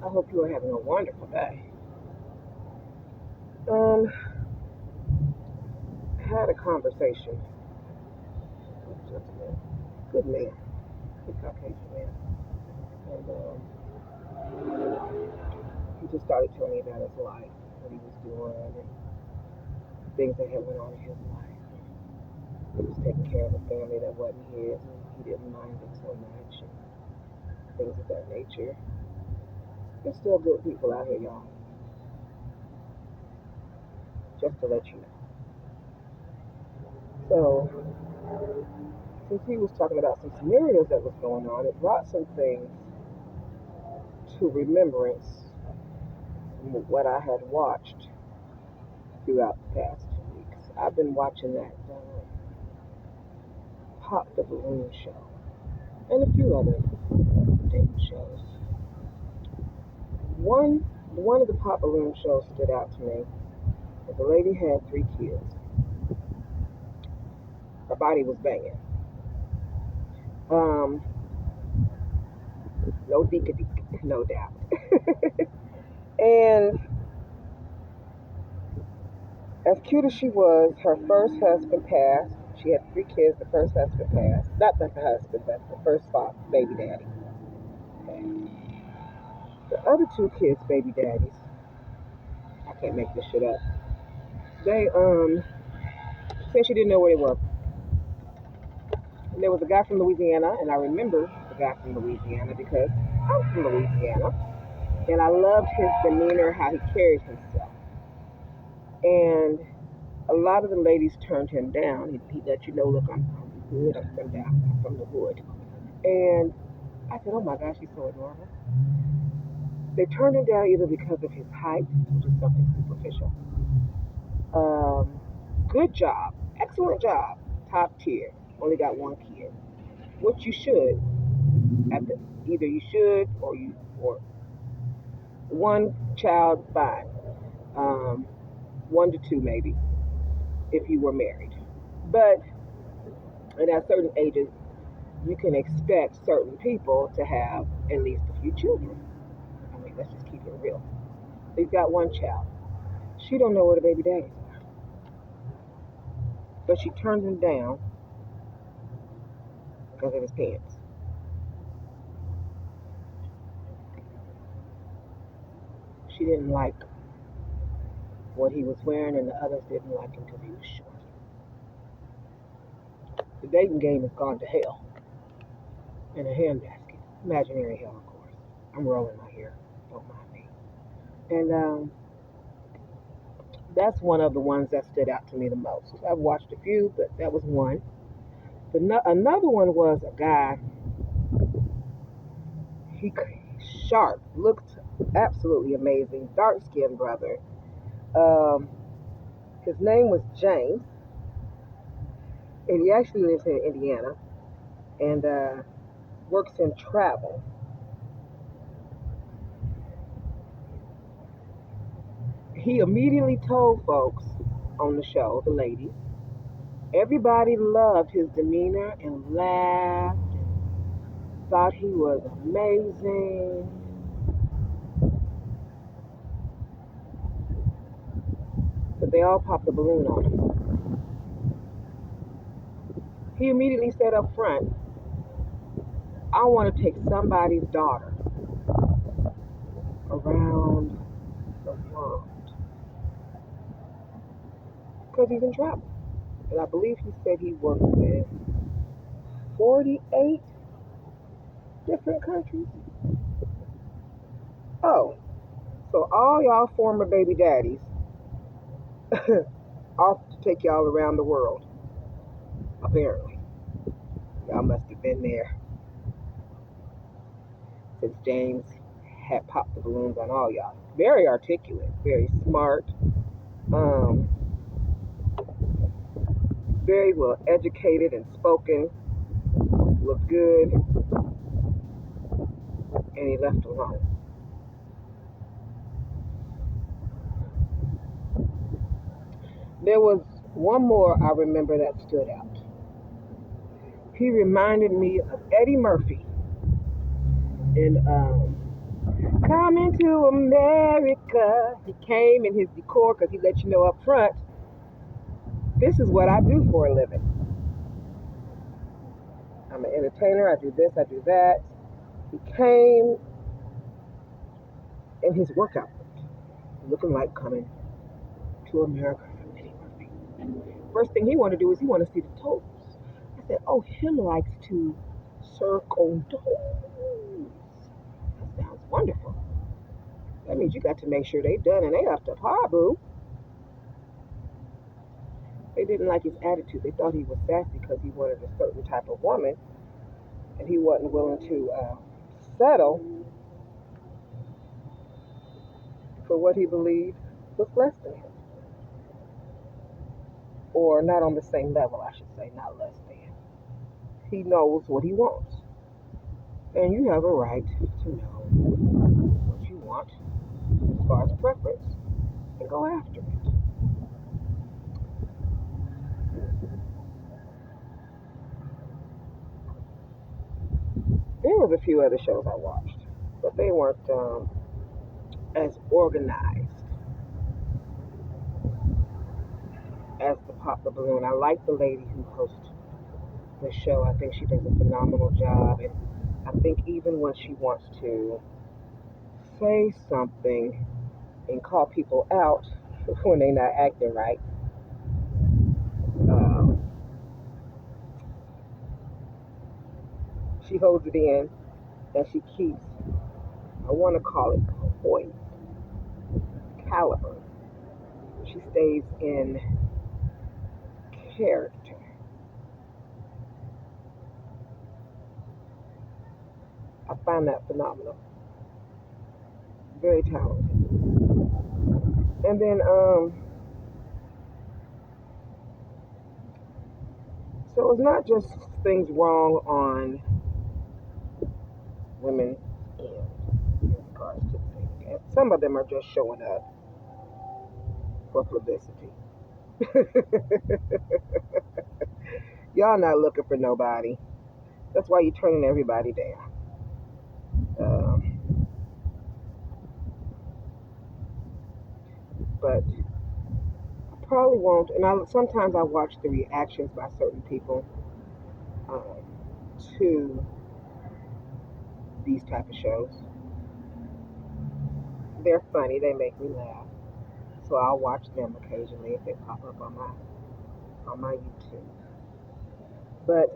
I hope you are having a wonderful day. I had a conversation with a gentleman, good man, good Caucasian man, and he just started telling me about his life, what he was doing, and things that had went on in his life. He was taking care of a family that wasn't his, and he didn't mind it so much, and things of that nature. There's still good people out here, y'all. Just to let you know. So, since he was talking about some scenarios that was going on, it brought some things to remembrance from what I had watched throughout the past 2 weeks. I've been watching that Pop the Balloon show and a few other dating shows. One of the Pop Balloon shows stood out to me. The lady had 3 kids. Her body was banging. No deek, no doubt. And as cute as she was, her first husband passed. She had 3 kids. The first husband passed. Not the husband, but the first baby daddy. The other 2 kids' baby daddies, I can't make this shit up. They said she didn't know where they were. And there was a guy from Louisiana, and I remember the guy from Louisiana because I'm from Louisiana, and I loved his demeanor, how he carried himself. And a lot of the ladies turned him down. He let you know, look, I'm good, I'm from the hood. And I said, oh my gosh, he's so adorable. They turned him down either because of his height, which is something superficial. Good job, excellent job, top tier. Only got 1 kid, which you should. Either you should or 1 child, fine. 1 to 2 maybe, if you were married. But and at certain ages, you can expect certain people to have at least a few children. I mean, let's just keep it real. He's got 1 child. She don't know where the baby daddies are, but she turned him down because of his pants. She didn't like what he was wearing, and the others didn't like him because he was short. The dating game has gone to hell in a handbasket. Imaginary hell, of course. I'm rolling my hair. Don't mind me. And that's one of the ones that stood out to me the most. I've watched a few, but that was one. Another one was a guy. He sharp, looked absolutely amazing, dark-skinned brother. His name was James, and he actually lives in Indiana and works in travel. He immediately told folks on the show, the ladies, everybody loved his demeanor and laughed and thought he was amazing. But they all popped the balloon on him. He immediately said up front, I want to take somebody's daughter around the world. Because he's in travel. And I believe he said he worked with 48 different countries. Oh, so all y'all former baby daddies off to take y'all around the world. Apparently. Y'all must have been there. Since James had popped the balloons on all y'all. Very articulate, very smart, very well educated and spoken, looked good, and he left alone. There was one more I remember that stood out. He reminded me of Eddie Murphy in Coming to America. He came in his decor because he let you know up front, this is what I do for a living. I'm an entertainer. I do this, I do that. He came in his workout, looking like coming to America from Eddie Murphy. First thing he wanted to do is he wanted to see the toes. I said, oh, him likes to circle toes. That sounds wonderful. That means you got to make sure they done and they up to par, boo. They didn't like his attitude. They thought he was sassy because he wanted a certain type of woman, and he wasn't willing to settle for what he believed was less than him, or not on the same level, I should say, not less than. He knows what he wants, and you have a right to know what you want as far as preference and go after it. There was a few other shows I watched, but they weren't as organized as the Pop the Balloon. I like the lady who hosts the show. I think she does a phenomenal job, and I think even when she wants to say something and call people out when they're not acting right, um, she holds it in and she keeps, I want to call it poise, caliber. She stays in character. I find that phenomenal. Very talented. And then, so it's not just things wrong on women in regards to things. And some of them are just showing up for publicity. Y'all not looking for nobody. That's why you're turning everybody down. But I probably won't. And sometimes I watch the reactions by certain people um, to these type of shows. They're funny. They make me laugh. So I'll watch them occasionally if they pop up on my YouTube. But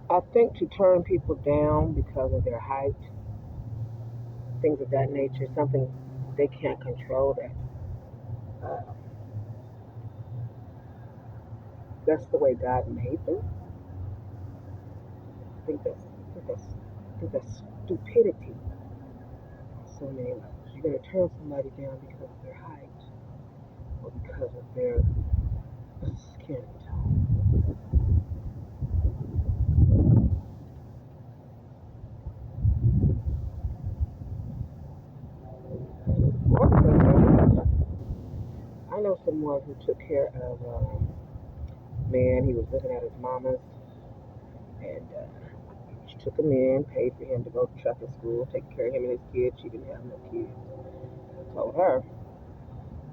I think to turn people down because of their height, things of that nature, something they can't control, uh, that's the way God made them. I think that's stupidity on so many levels. You're gonna turn somebody down because of their height or because of their skin tone. Or because they're I know someone who took care of a man. He was living at his mama's, and she took him in, paid for him to go to trucking school, take care of him and his kids. She didn't have no kids. I told her,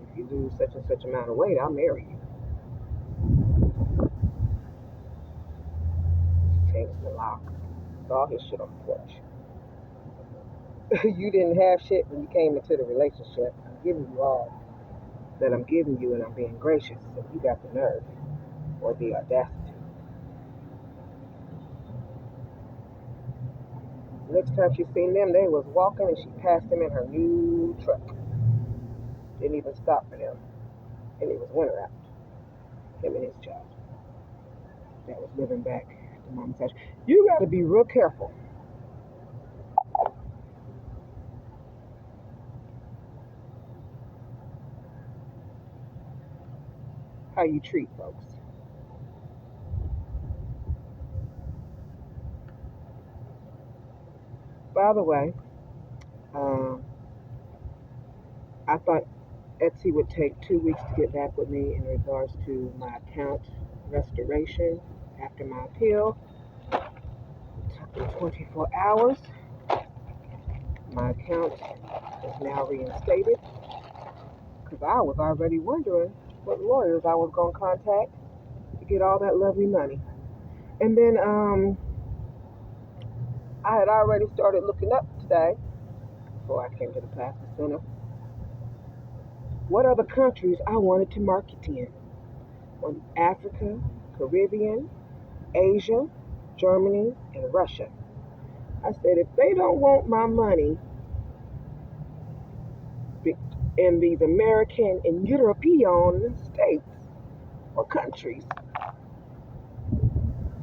if you lose such and such amount of weight, I'll marry you. She changed the lock. All his shit on the porch. You didn't have shit when you came into the relationship. I'm giving you all that I'm giving you, and I'm being gracious. So you got the nerve or the audacity. Next time she seen them, they was walking, and she passed them in her new truck. Didn't even stop for them, and it was winter out. Him and his child that was living back at the mama's house. You got to be real careful how you treat folks. By the way, um, I thought Etsy would take 2 weeks to get back with me in regards to my account restoration after my appeal. It took them 24 hours. My account is now reinstated because I was already wondering what lawyers I was going to contact to get all that lovely money. And then I had already started looking up today, before I came to the Plastic Center, what other countries I wanted to market in. Africa, Caribbean, Asia, Germany, and Russia. I said, if they don't want my money in these American and European states or countries,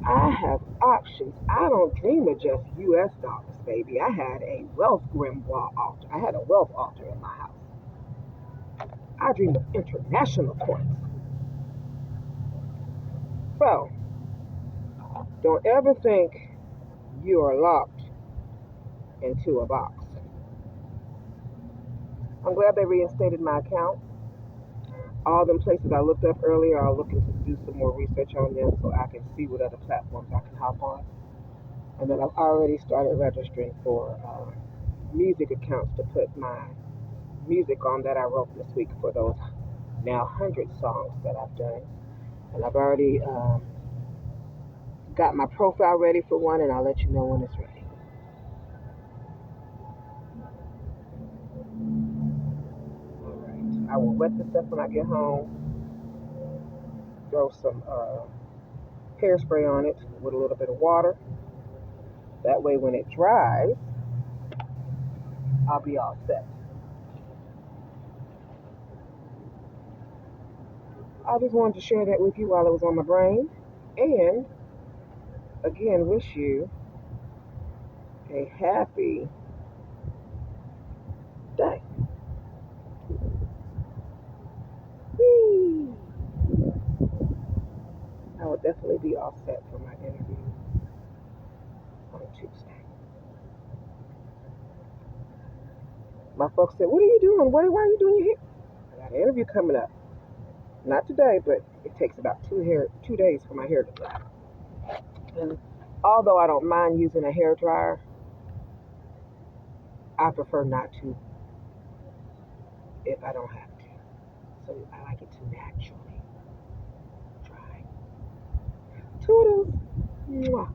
I have options. I don't dream of just US dollars, baby. I had a wealth grimoire altar. I had a wealth altar in my house. I dream of international points. So, don't ever think you are locked into a box. I'm glad they reinstated my account. All them places I looked up earlier, I'm looking to do some more research on them so I can see what other platforms I can hop on. And then I've already started registering for music accounts to put my music on that I wrote this week for those now 100 songs that I've done. And I've already got my profile ready for one, and I'll let you know when it's ready. Alright, I will wet this up when I get home, throw some hairspray on it with a little bit of water. That way when it dries, I'll be all set. I just wanted to share that with you while it was on my brain. And again, wish you a happy day. Whee! I will definitely be all set for my interview on Tuesday. My folks said, what are you doing? Why are you doing your hair? I got an interview coming up. Not today, but it takes about 2 days for my hair to dry. And although I don't mind using a hair dryer, I prefer not to if I don't have to. So I like it to naturally dry. Toodles. Mwah.